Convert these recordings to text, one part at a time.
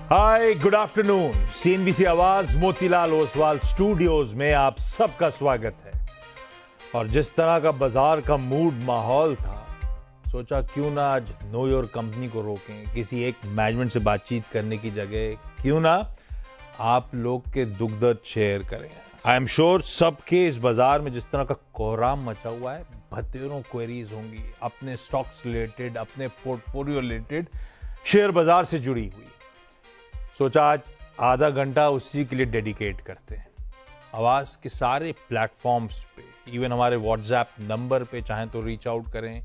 Hi good afternoon. CNBC आवाज Motilal Oswal studios में आप सबका स्वागत है। और जिस तरह का बाजार का मूड माहौल था, सोचा क्यों ना आज नो योर कंपनी को रोकें। किसी एक मैनेजमेंट से बातचीत करने की जगह क्यों ना आप लोग के दुख दर्द शेयर करें। आई एम श्योर सबके इस बाजार में जिस तरह का कोहराम मचा हुआ है, बतेरों क्वेरीज होंगी अपने स्टॉक्स रिलेटेड, अपने पोर्टफोलियो रिलेटेड, शेयर बाजार से जुड़ी हुई। सोचा आज आधा घंटा उसी के लिए डेडिकेट करते हैं। आवाज के सारे प्लेटफॉर्म्स पे, इवन हमारे व्हाट्सएप नंबर पे चाहें तो रीच आउट करें,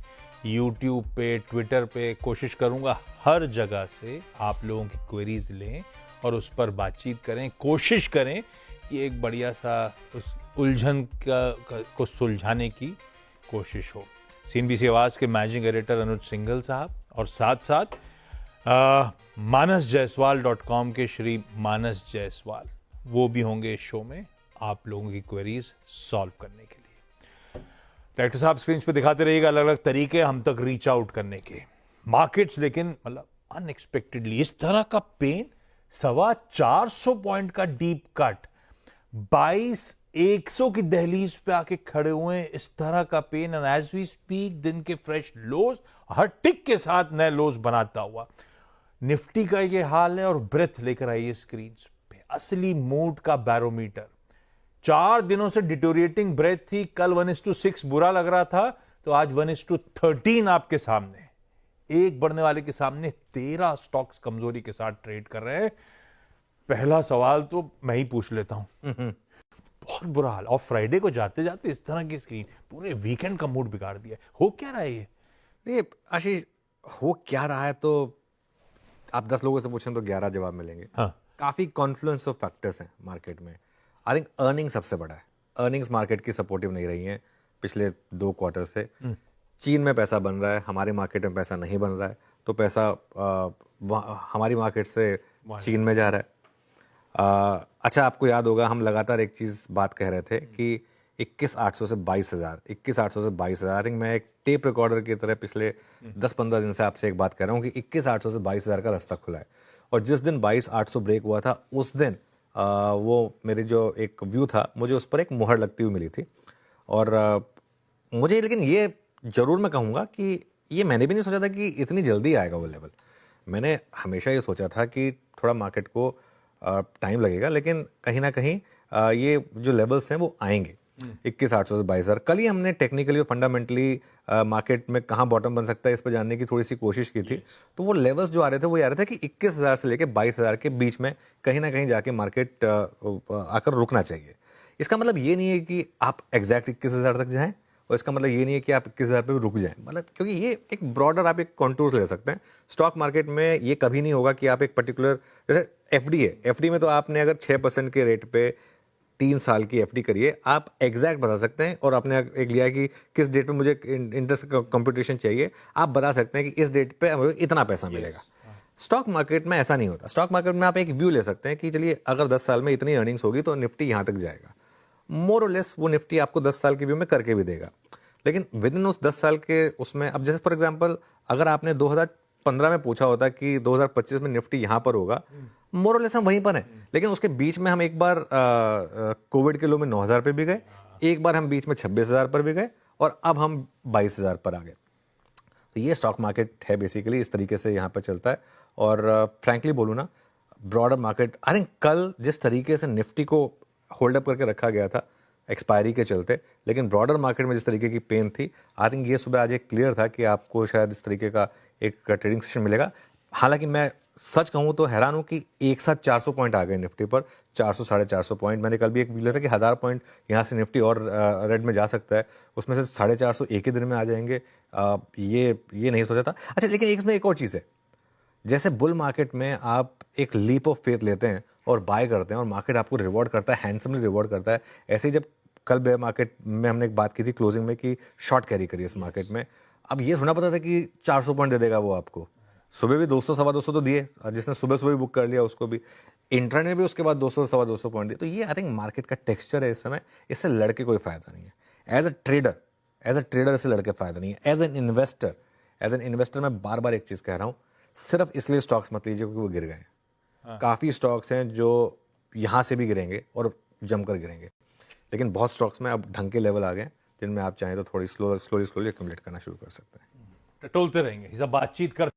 यूट्यूब पे, ट्विटर पे, कोशिश करूंगा हर जगह से आप लोगों की क्वेरीज लें और उस पर बातचीत करें। कोशिश करें कि एक बढ़िया सा उस उलझन को सुलझाने की कोशिश हो। सीएनबीसी आवाज के मैनेजिंग एडिटर अनुज सिंघल साहब और साथ साथ manasjaiswal.com के श्री मानस जायसवाल, वो भी होंगे इस शो में आप लोगों की क्वेरीज सॉल्व करने के लिए। डायरेक्टर साहब स्क्रीन पे दिखाते रहिएगा अलग अलग तरीके हम तक रीच आउट करने के। मार्केट्स लेकिन मतलब अनएक्सपेक्टेडली इस तरह का पेन, 450 पॉइंट का डीप कट, 22,100 की दहलीज पे आके खड़े हुए हैं। इस तरह का pain and as we speak दिन के फ्रेश लोज, हर टिक के साथ नए लोज बनाता हुआ निफ्टी का ये हाल है। और ब्रेथ लेकर आइए स्क्रीन पे, असली मूड का बैरोमीटर। 4 दिनों से डिटोरिएटिंग ब्रेथ थी। कल 1:6 बुरा लग रहा था, तो आज 1:13 आपके सामने। एक बढ़ने वाले के सामने 13 स्टॉक्स कमजोरी के साथ ट्रेड कर रहे हैं। पहला सवाल तो मैं ही पूछ लेता हूं। बहुत बुरा हाल। और फ्राइडे को जाते जाते इस तरह की स्क्रीन पूरे वीकेंड का मूड बिगाड़ दिया। हो क्या रहा है ये? नहीं आशीष, हो क्या रहा है तो आप 10 लोगों से पूछें तो 11 जवाब मिलेंगे। हाँ। काफी कॉन्फ्लुएंस ऑफ फैक्टर्स हैं मार्केट में। आई थिंक अर्निंग सबसे बड़ा है। अर्निंग्स मार्केट की सपोर्टिव नहीं रही हैं पिछले 2 क्वार्टर से। चीन में पैसा बन रहा है, हमारे मार्केट में पैसा नहीं बन रहा है, तो पैसा हमारी मार्केट से चीन में जा रहा है। अच्छा, आपको याद होगा हम लगातार एक चीज बात कह रहे थे कि 21,800 से 22,000, 21,800 से 22,000। आई थिंक मैं एक टेप रिकॉर्डर की तरह पिछले 10-15 दिन से आपसे एक बात कर रहा हूँ कि 21,800 से 22,000 का रास्ता खुला है। और जिस दिन 22,800 ब्रेक हुआ था उस दिन वो मेरी जो एक व्यू था, मुझे उस पर एक मुहर लगती हुई मिली थी। और मुझे लेकिन ये जरूर मैं कहूँगा कि ये मैंने भी नहीं सोचा था कि इतनी जल्दी आएगा वो लेवल। मैंने हमेशा ये सोचा था कि थोड़ा मार्केट को टाइम लगेगा, लेकिन कहीं ना कहीं ये जो लेवल्स हैं वो आएंगे। 21,800 से 22,000। कल ही हमने टेक्निकली और फंडामेंटली मार्केट में कहाँ बॉटम बन सकता है इस पर जानने की थोड़ी सी कोशिश की थी। तो वो लेवल्स जो आ रहे थे वो ये आ रहे थे कि 21,000 से लेके 22,000 के बीच में कहीं ना कहीं जाके मार्केट आकर रुकना चाहिए। इसका मतलब ये नहीं है कि आप एग्जैक्ट 21,000 तक जाएं, और इसका मतलब ये नहीं है कि आप 21,000 पे भी रुक जाएं। मतलब क्योंकि ये एक ब्रॉडर आप एक कॉन्टूर ले सकते हैं। स्टॉक मार्केट में ये कभी नहीं होगा कि आप एक पर्टिकुलर, जैसे एफडी है, एफडी में तो आपने अगर 6% के रेट पे 3 साल की एफडी करिए, आप एग्जैक्ट बता सकते हैं। और आपने एक लिया है कि किस डेट पे मुझे इंटरेस्ट कंप्यूटेशन चाहिए, आप बता सकते हैं कि इस डेट पे मुझे इतना पैसा मिलेगा। स्टॉक मार्केट में ऐसा नहीं होता। स्टॉक मार्केट में आप एक व्यू ले सकते हैं कि चलिए अगर 10 साल में इतनी अर्निंग्स होगी तो निफ्टी यहाँ तक जाएगा। मोर और लेस वो निफ्टी आपको 10 साल के व्यू में करके भी देगा। लेकिन विद इन उस 10 साल के उसमें, अब जैसे फॉर एग्जांपल अगर आपने 2015 में पूछा होता कि 2025 में निफ्टी यहाँ पर होगा, मोर और लेस हम वहीं पर हैं। लेकिन उसके बीच में हम एक बार कोविड के लो में 9,000 पे भी गए, एक बार हम बीच में 26,000 पर भी गए, और अब हम 22,000 पर आ गए। तो ये स्टॉक मार्केट है बेसिकली, इस तरीके से यहाँ पर चलता है। और फ्रैंकली बोलूँ ना, ब्रॉडर मार्केट, आई थिंक कल जिस तरीके से निफ्टी को होल्ड अप करके रखा गया था एक्सपायरी के चलते, लेकिन ब्रॉडर मार्केट में जिस तरीके की पेन थी, आई थिंक ये सुबह आज एक क्लियर था कि आपको शायद इस तरीके का एक ट्रेडिंग सेशन मिलेगा। हालांकि मैं सच कहूँ तो हैरान हूँ कि एक साथ 400 पॉइंट आ गए निफ्टी पर, 400 450 पॉइंट। मैंने कल भी एक व्यू लिया था कि 1000 पॉइंट यहाँ से निफ्टी और रेड में जा सकता है, उसमें से 450 एक ही दिन में आ जाएंगे। ये नहीं सोचा था। अच्छा, लेकिन इसमें एक और चीज़ है, जैसे बुल मार्केट में आप एक लीप ऑफ फेथ लेते हैं और बाय करते हैं और मार्केट आपको रिवॉर्ड करता है, हैंडसमली रिवॉर्ड करता है। ऐसे ही जब कल बेयर मार्केट में हमने एक बात की थी क्लोजिंग में कि शॉर्ट कैरी करिए इस मार्केट में। अब ये सुना पता था कि 400 पॉइंट दे देगा वो आपको, सुबह भी 200 सवा 200 तो दिए, जिसने सुबह सुबह भी बुक कर लिया उसको भी, इंट्रा ने भी उसके बाद 200 सवा 200 पॉइंट दिए। तो ये आई थिंक मार्केट का टेक्सचर है इस समय, इससे लड़के कोई फायदा नहीं है। एज अ ट्रेडर इससे लड़के फायदा नहीं है। एज एन इन्वेस्टर मैं बार बार एक चीज़ कह रहा हूँ, सिर्फ इसलिए स्टॉक्स मत लीजिए क्योंकि वो गिर गए हैं। काफ़ी स्टॉक्स हैं जो यहाँ से भी गिरेंगे और जमकर गिरेंगे, लेकिन बहुत स्टॉक्स में अब ढंग के लेवल आ गए हैं जिनमें आप चाहें तो थोड़ी स्लोली एक्यूमुलेट करना शुरू कर सकते हैं। टटोलते रहेंगे, ये सब बातचीत कर